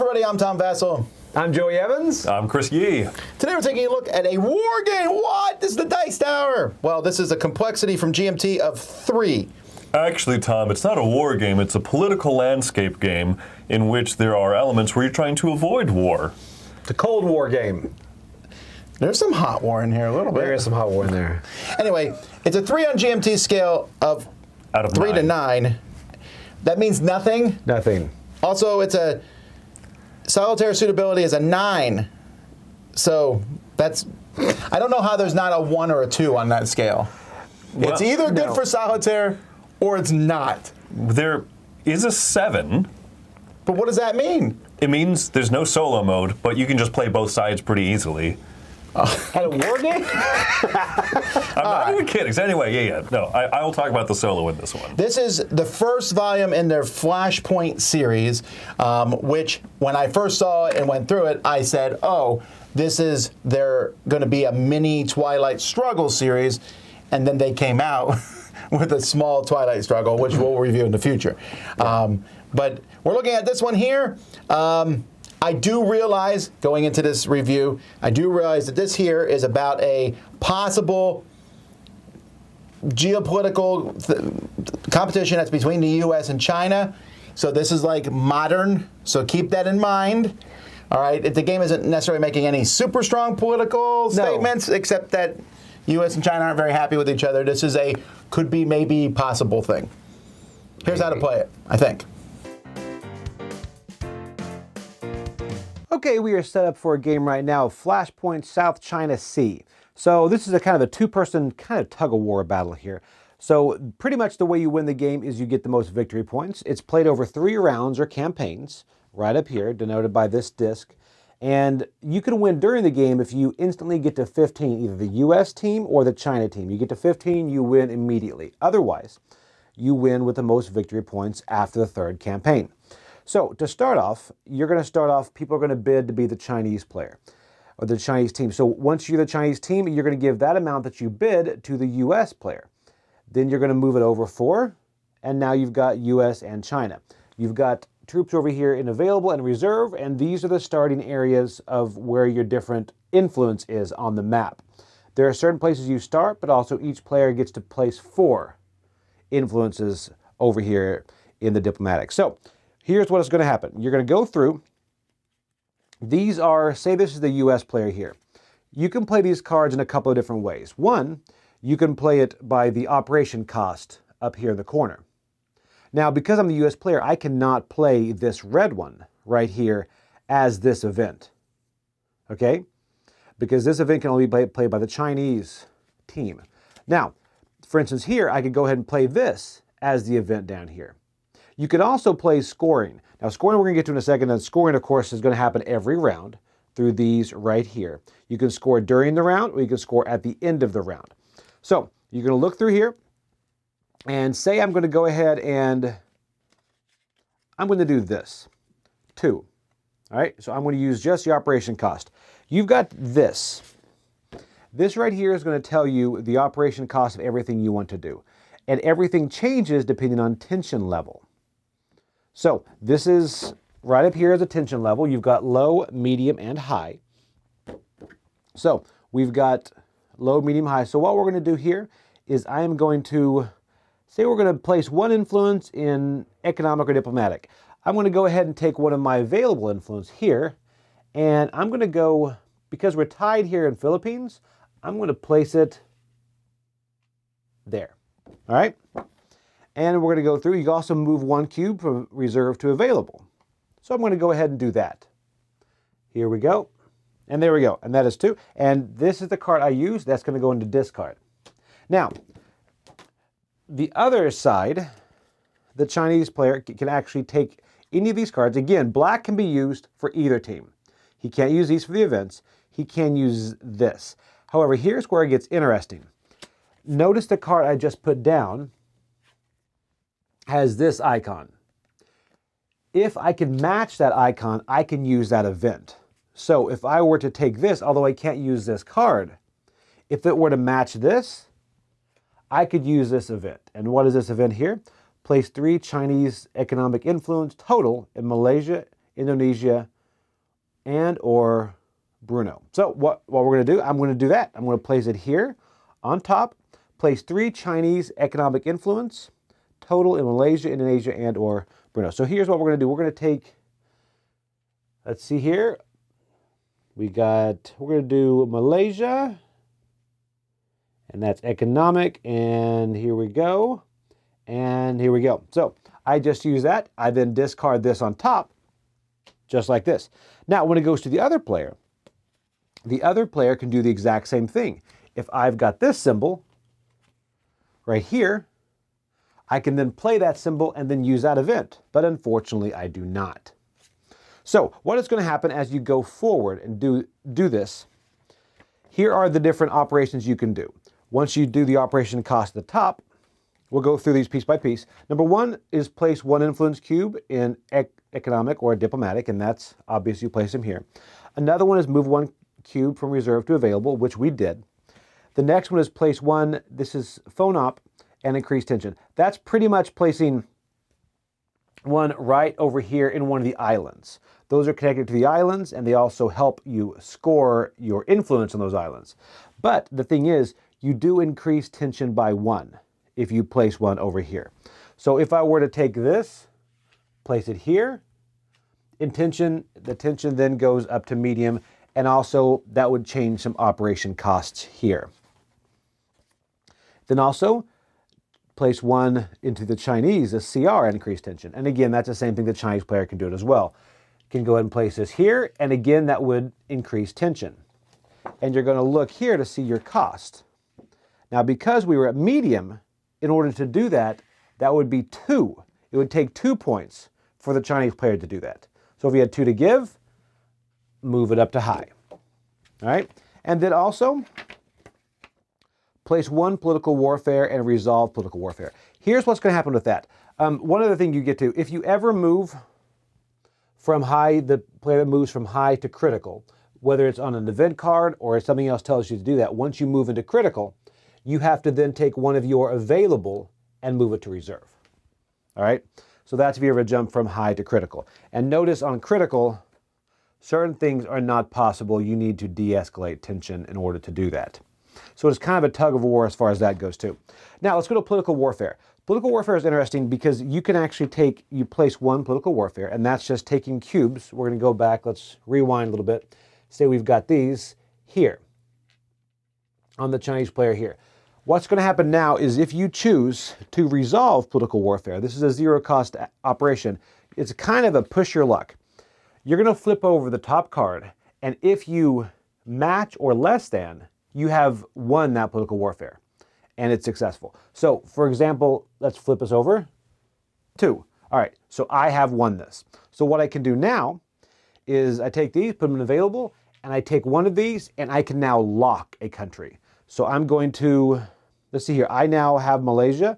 everybody, I'm Tom Vassell. I'm Joey Evans. I'm Chris Yee. Today we're taking a look at a war game. What? This is the Dice Tower. Well, this is a complexity from GMT of 3. Actually, Tom, it's not a war game. It's a political landscape game in which there are elements where you're trying to avoid war. It's a Cold War game. There's some hot war in here a little bit. There is some hot war in there. Anyway, it's a 3 on GMT scale of Out of 3 9. to 9. That means nothing. Nothing. Also, it's a solitaire suitability is a 9. So that's, I don't know how there's not a 1 or a 2 on that scale. Well, it's either good no. for solitaire or it's not. There is a 7. But what does that mean? It means there's no solo mode, but you can just play both sides pretty easily. At a war game? I'm not even kidding. So anyway, yeah. No, I will talk about the solo in this one. This is the first volume in their Flashpoint series, which when I first saw it and went through it, I said, oh, they're going to be a mini Twilight Struggle series. And then they came out with a small Twilight Struggle, which we'll review in the future. But we're looking at this one here. I do realize, going into this review, I do realize that this here is about a possible geopolitical competition that's between the U.S. and China. So this is like modern, so keep that in mind. All right, the game isn't necessarily making any super strong political statements, except that U.S. and China aren't very happy with each other. This is a could be, maybe, possible thing. Here's how to play it, I think. Okay, we are set up for a game right now, Flashpoint South China Sea. So this is a kind of a two-person kind of tug-of-war battle here. So pretty much the way you win the game is you get the most victory points. It's played over 3 rounds or campaigns, right up here, denoted by this disc. And you can win during the game if you instantly get to 15, either the US team or the China team. You get to 15, you win immediately. Otherwise, you win with the most victory points after the 3rd campaign. So to start off, people are going to bid to be the Chinese player or the Chinese team. So once you're the Chinese team, you're going to give that amount that you bid to the US player. Then you're going to move it over 4, and now you've got US and China. You've got troops over here in available and reserve, and these are the starting areas of where your different influence is on the map. There are certain places you start, but also each player gets to place 4 influences over here in the diplomatic. So here's what is going to happen. You're going to go through. These are, say this is the US player here. You can play these cards in a couple of different ways. One, you can play it by the operation cost up here in the corner. Now, because I'm the US player, I cannot play this red one right here as this event. Okay? Because this event can only be played by the Chinese team. Now, for instance here, I could go ahead and play this as the event down here. You could also play scoring. Now, scoring we're going to get to in a second, and scoring, of course, is going to happen every round through these right here. You can score during the round, or you can score at the end of the round. So, you're going to look through here, and say I'm going to go ahead and I'm going to do this. 2. All right, so I'm going to use just the operation cost. You've got this. This right here is going to tell you the operation cost of everything you want to do. And everything changes depending on tension level. So this is right up here as a tension level. You've got low, medium, and high. So we've got low, medium, high. So what we're going to do here is I am going to say we're going to place 1 influence in economic or diplomatic. I'm going to go ahead and take one of my available influence here, and I'm going to go, because we're tied here in Philippines, I'm going to place it there. All right? And we're going to go through. You can also move 1 cube from reserve to available. So I'm going to go ahead and do that. Here we go. And there we go. And that is 2. And this is the card I use. That's going to go into discard. Now, the other side, the Chinese player can actually take any of these cards. Again, black can be used for either team. He can't use these for the events. He can use this. However, here's where it gets interesting. Notice the card I just put down has this icon. If I can match that icon, I can use that event. So if I were to take this, although I can't use this card, if it were to match this, I could use this event. And what is this event here? Place 3 Chinese economic influence total in Malaysia, Indonesia, and or Bruno. So what we're going to do, I'm going to do that. I'm going to place it here on top, place 3 Chinese economic influence, total in Malaysia, Indonesia, and or Bruno. So here's what we're going to do. We're going to take, let's see here, we're going to do Malaysia, and that's economic, and here we go, and here we go. So I just use that. I then discard this on top, just like this. Now, when it goes to the other player can do the exact same thing. If I've got this symbol right here, I can then play that symbol and then use that event. But unfortunately, I do not. So what is going to happen as you go forward and do this, here are the different operations you can do. Once you do the operation cost at the top, we'll go through these piece by piece. Number 1 is place 1 influence cube in economic or diplomatic, and that's obvious, you place them here. Another one is move 1 cube from reserve to available, which we did. The next one is place 1, this is phone op, and increase tension. That's pretty much placing one right over here in one of the islands. Those are connected to the islands, and they also help you score your influence on those islands. But the thing is, you do increase tension by 1 if you place 1 over here. So if I were to take this, place it here, in tension, the tension then goes up to medium, and also that would change some operation costs here. Then also, place 1 into the Chinese, a CR, and increase tension. And again, that's the same thing the Chinese player can do it as well. Can go ahead and place this here, and again, that would increase tension. And you're going to look here to see your cost. Now, because we were at medium, in order to do that, that would be 2. It would take 2 points for the Chinese player to do that. So if you had 2 to give, move it up to high. All right? And then also, place 1 political warfare and resolve political warfare. Here's what's going to happen with that. One other thing you get to, if you ever move from high, the player that moves from high to critical, whether it's on an event card or if something else tells you to do that, once you move into critical, you have to then take one of your available and move it to reserve. All right? So that's if you ever jump from high to critical. And notice on critical, certain things are not possible. You need to de-escalate tension in order to do that. So it's kind of a tug of war as far as that goes too. Now let's go to political warfare. Political warfare is interesting because you can actually you place 1 political warfare, and that's just taking cubes. We're going to go back, let's rewind a little bit. Say we've got these here on the Chinese player here. What's going to happen now is if you choose to resolve political warfare, this is a 0 cost operation. It's kind of a push your luck. You're going to flip over the top card, and if you match or less than, you have won that political warfare, and it's successful. So, for example, let's flip this over. 2. All right, so I have won this. So what I can do now is I take these, put them in available, and I take one of these, and I can now lock a country. So I'm going to, let's see here, I now have Malaysia,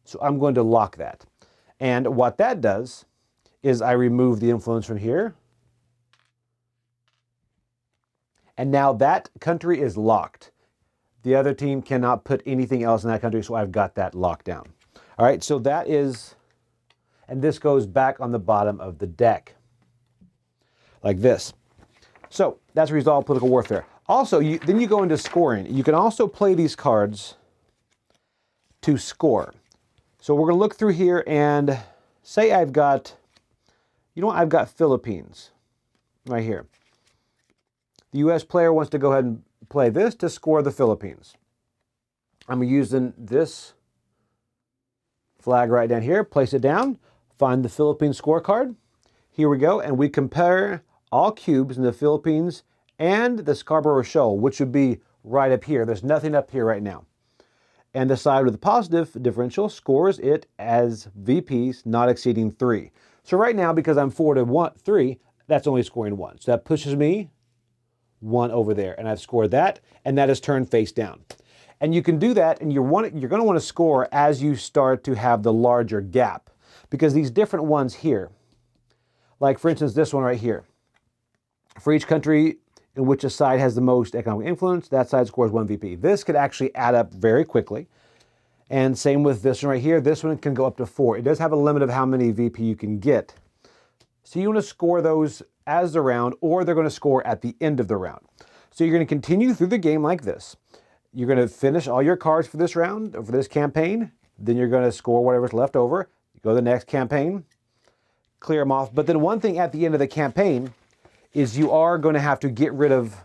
so I'm going to lock that. And what that does is I remove the influence from here, and now that country is locked. The other team cannot put anything else in that country, so I've got that locked down. All right, so that is, and this goes back on the bottom of the deck, like this. So that's resolve political warfare. Also, then you go into scoring. You can also play these cards to score. So we're going to look through here and say I've got, you know what, I've got Philippines right here. The U.S. player wants to go ahead and play this to score the Philippines. I'm using this flag right down here, place it down, find the Philippines scorecard. Here we go, and we compare all cubes in the Philippines and the Scarborough Shoal, which would be right up here. There's nothing up here right now. And the side with the positive differential scores it as VPs not exceeding 3. So right now, because I'm 4 to 3, that's only scoring 1. So that pushes me 1 over there, and I've scored that, and that is turned face down. And you can do that, and you're going to want to score as you start to have the larger gap, because these different ones here, like for instance this one right here, for each country in which a side has the most economic influence, that side scores 1 VP. This could actually add up very quickly. And same with this one right here. This one can go up to 4. It does have a limit of how many VP you can get. So you want to score those as the round, or they're going to score at the end of the round. So you're going to continue through the game like this. You're going to finish all your cards for this round, or for this campaign. Then you're going to score whatever's left over. You go to the next campaign, clear them off. But then one thing at the end of the campaign is you are going to have to get rid of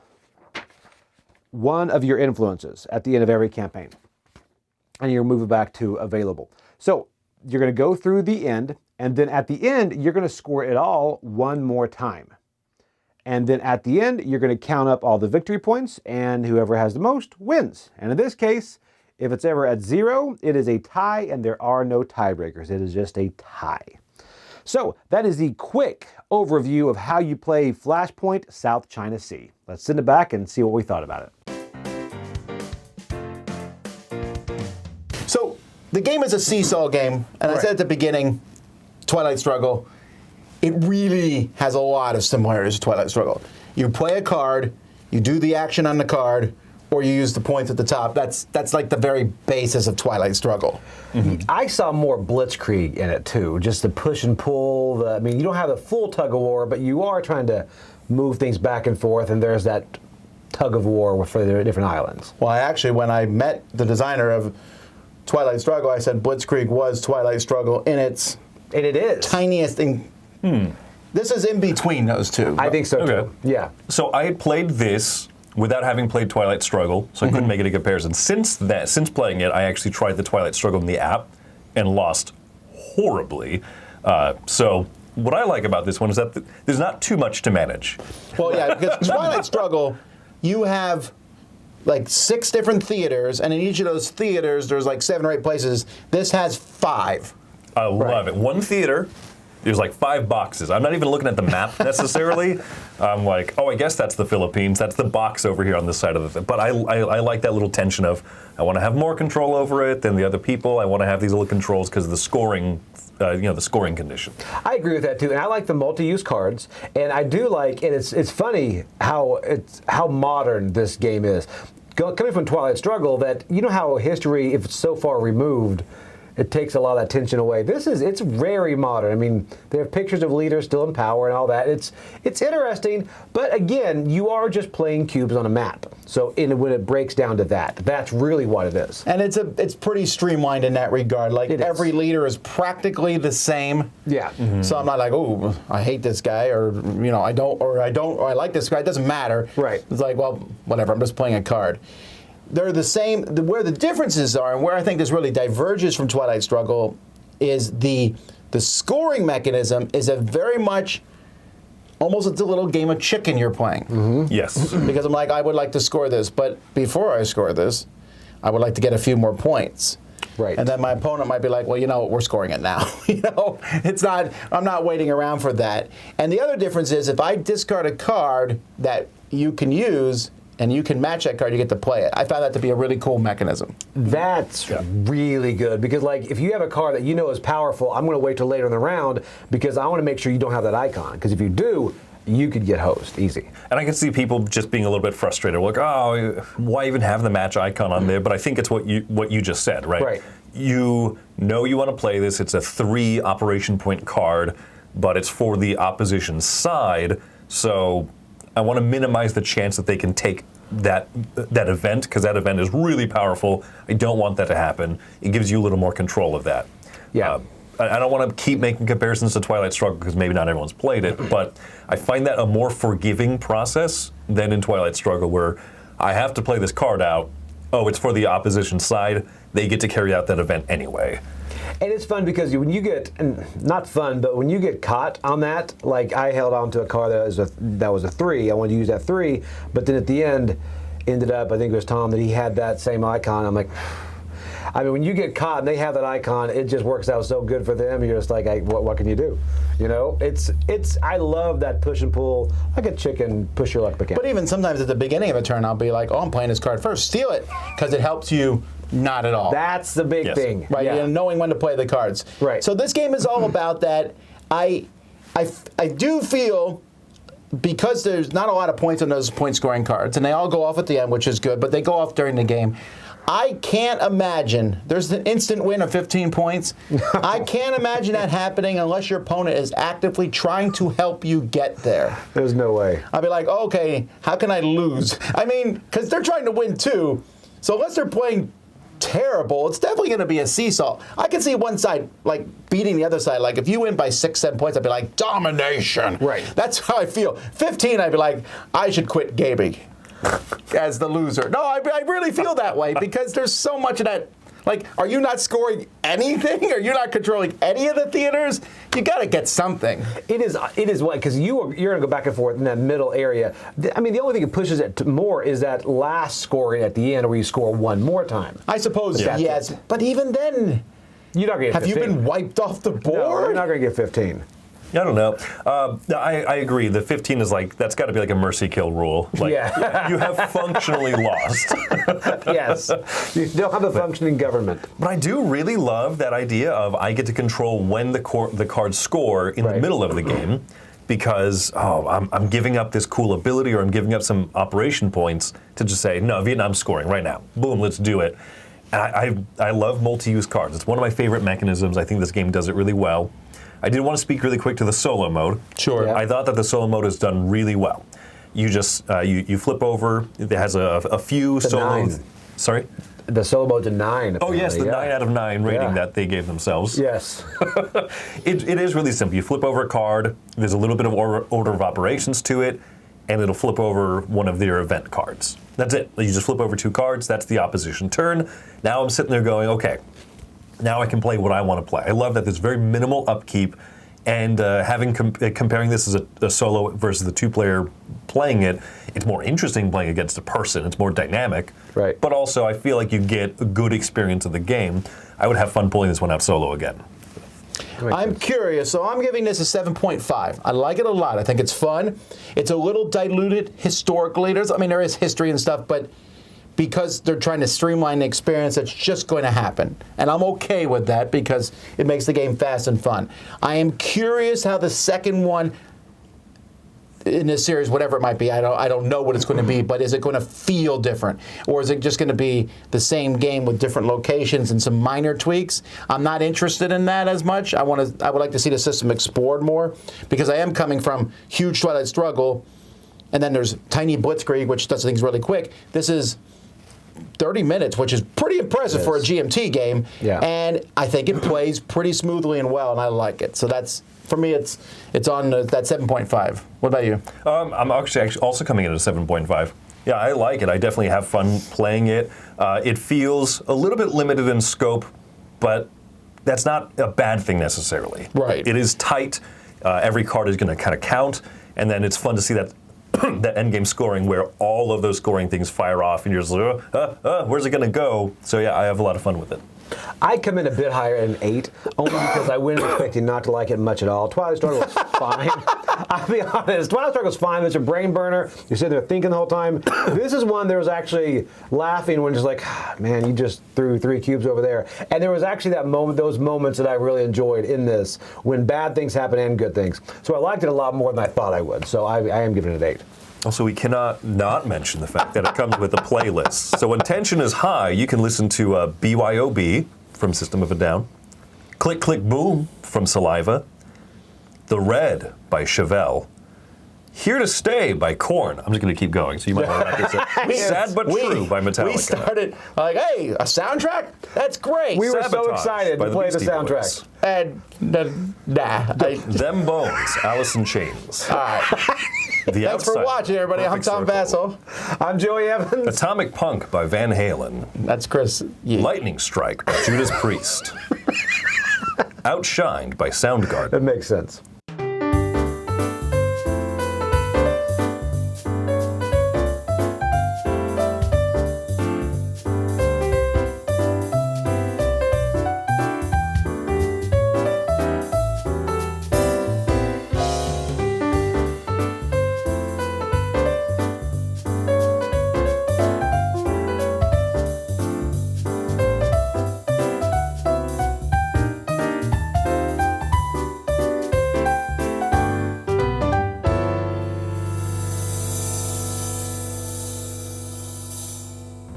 one of your influences at the end of every campaign. And you're moving back to available. So you're going to go through the end, and then at the end, you're going to score it all one more time. And then at the end, you're going to count up all the victory points, and whoever has the most wins. And in this case, if it's ever at 0, it is a tie, and there are no tiebreakers. It is just a tie. So that is the quick overview of how you play Flashpoint South China Sea. Let's send it back and see what we thought about it. So the game is a seesaw game, and I said at the beginning, Twilight Struggle, it really has a lot of similarities to Twilight Struggle. You play a card, you do the action on the card, or you use the points at the top. That's like the very basis of Twilight Struggle. Mm-hmm. I saw more blitzkrieg in it too, just the push and pull. I mean, you don't have the full tug of war, but you are trying to move things back and forth, and there's that tug of war for the different islands. Well, when I met the designer of Twilight Struggle, I said Blitzkrieg was Twilight Struggle in its And it is. tiniest thing. This is in between those two. I think so Okay. too. Yeah. So I had played this without having played Twilight Struggle, so I couldn't make any comparison. Since playing it, I actually tried the Twilight Struggle in the app and lost horribly. So what I like about this one is that there's not too much to manage. Well, yeah, because Twilight Struggle, you have like 6 different theaters, and in each of those theaters, there's like 7 or 8 places. This has 5. I love it. One theater, there's like 5 boxes. I'm not even looking at the map necessarily. I'm like, oh, I guess that's the Philippines. That's the box over here on this side of the thing. But I like that little tension of, I want to have more control over it than the other people. I want to have these little controls because of the scoring, the scoring condition. I agree with that too, and I like the multi-use cards, and I do like, and it's funny how modern this game is. Coming from Twilight Struggle, that you know how history, if it's so far removed, it takes a lot of that tension away. It's very modern. I mean, they have pictures of leaders still in power and all that. It's interesting, but again, you are just playing cubes on a map. So when it breaks down to that, that's really what it is. And it's pretty streamlined in that regard. Like every is. leader is practically the same. Yeah. So I'm not like, oh, I hate this guy, or I like this guy. It doesn't matter. Right. It's like, well, whatever. I'm just playing a card. They're the same. Where the differences are, and where I think this really diverges from Twilight Struggle, is the scoring mechanism is a very much almost it's a little game of chicken you're playing. Mm-hmm. Yes. Because I'm like, I would like to score this, but before I score this, I would like to get a few more points. Right. And then my opponent might be like, well, we're scoring it now. It's not. I'm not waiting around for that. And the other difference is if I discard a card that you can use, and you can match that card, you get to play it. I found that to be a really cool mechanism. That's really good, because like if you have a card that you know is powerful, I'm going to wait till later in the round because I want to make sure you don't have that icon, because if you do, you could get host easy. And I can see people just being a little bit frustrated, like, oh, why even have the match icon on there? But I think it's what you just said, right? Right. You know you want to play this. It's a 3 operation point card, but it's for the opposition side, so I want to minimize the chance that they can take that event, because that event is really powerful. I don't want that to happen. It gives you a little more control of that. Yeah. I don't want to keep making comparisons to Twilight Struggle because maybe not everyone's played it, but I find that a more forgiving process than in Twilight Struggle, where I have to play this card out. Oh, it's for the opposition side. They get to carry out that event anyway. And it's fun because when you get, and not fun, but when you get caught on that, like I held on to a card that was a 3. I wanted to use that 3, but then at the end, ended up, I think it was Tom, that he had that same icon. I'm like, I mean, when you get caught and they have that icon, it just works out so good for them. You're just like, what can you do? I love that push and pull, like a chicken, push your luck mechanic. But even sometimes at the beginning of a turn, I'll be like, oh, I'm playing this card first. Steal it, because it helps you not at all. That's the big thing. Right, Yeah. knowing when to play the cards. Right. So this game is all about that. I do feel, because there's not a lot of points on those point scoring cards, and they all go off at the end, which is good, but they go off during the game. I can't imagine. There's an instant win of 15 points. I can't imagine that happening unless your opponent is actively trying to help you get there. There's no way. I'd be like, okay, how can I lose? I mean, because they're trying to win too. So unless they're playing terrible, it's definitely going to be a seesaw. I can see one side like beating the other side. Like if you win by 6, 7 points, I'd be like, domination. Right. That's how I feel. 15, I'd be like, I should quit gaming as the loser. No, I really feel that way because there's so much of that. Like, are you not scoring anything? Are you not controlling any of the theaters? You got to get something. It is what, because you're going to go back and forth in that middle area. I mean, the only thing that pushes it more is that last scoring at the end where you score one more time. I suppose, yes. But even then, you're not going to get 15. Have you been wiped off the board? No, you're not going to get 15. I don't know. I agree. The 15 is like, that's got to be like a mercy kill rule. Like, you have functionally lost. Yes. You don't have a functioning government. But I do really love that idea of I get to control when the cards score in the middle of the game because, I'm giving up this cool ability or I'm giving up some operation points to just say, no, Vietnam's scoring right now. Boom, let's do it. And I love multi-use cards. It's one of my favorite mechanisms. I think this game does it really well. I did want to speak really quick to the solo mode. Sure. Yeah. I thought that the solo mode is done really well. You just you flip over. It has a few solo. 9. Sorry. The solo mode's a 9. Oh yes, the 9 out of 9 rating that they gave themselves. Yes. It is really simple. You flip over a card. There's a little bit of order of operations to it, and it'll flip over one of their event cards. That's it. You just flip over 2 cards. That's the opposition turn. Now I'm sitting there going, okay. Now I can play what I want to play. I love that there's very minimal upkeep, and comparing this as a solo versus the 2-player playing it, it's more interesting playing against a person. It's more dynamic. Right. But also, I feel like you get a good experience of the game. I would have fun pulling this one out solo again. I'm curious, so I'm giving this a 7.5. I like it a lot. I think it's fun. It's a little diluted historically. There is history and stuff, but because they're trying to streamline the experience, it's just going to happen. And I'm okay with that because it makes the game fast and fun. I am curious how the second one in this series, whatever it might be, I don't know what it's going to be, but is it going to feel different? Or is it just going to be the same game with different locations and some minor tweaks? I'm not interested in that as much. I would like to see the system explored more because I am coming from huge Twilight struggle, and then there's tiny blitzkrieg, which does things really quick. This is 30 minutes, which is pretty impressive for a GMT game. Yeah. And I think it plays pretty smoothly and well, and I like it. So that's, for me, it's on that 7.5. What about you? I'm actually also coming in at a 7.5. Yeah, I like it. I definitely have fun playing it. It feels a little bit limited in scope, but that's not a bad thing necessarily. Right. It is tight. Every card is going to kind of count, and then it's fun to see that that endgame scoring where all of those scoring things fire off, and you're just like, where's it going to go? So yeah, I have a lot of fun with it. I come in a bit higher at an 8, only because I went expecting not to like it much at all. Twilight Struggle was fine. I'll be honest. Twilight Struggle's fine. It's a brain burner. You're sitting there thinking the whole time. This is one there was actually laughing when just like, man, you just threw 3 cubes over there. And there was actually those moments that I really enjoyed in this when bad things happen and good things. So I liked it a lot more than I thought I would. So I am giving it an 8. Also, we cannot not mention the fact that it comes with a playlist. So when tension is high, you can listen to BYOB from System of a Down, Click Click Boom from Saliva, The Red by Chevelle, Here to Stay by Korn. I'm just going to keep going, so you might want to wrap this up. Sad But True by Metallica. We started like, hey, a soundtrack? That's great. We were so Sabotage excited by to play the Beastie soundtrack. Boys. Them Bones, Alice in Chains. All right. The Thanks Outsider, for watching, everybody. Perfect I'm Tom Circle. Vassell. I'm Joey Evans. Atomic Punk by Van Halen. That's Chris. Yeah. Lightning Strike by Judas Priest. Outshined by Soundgarden. That makes sense.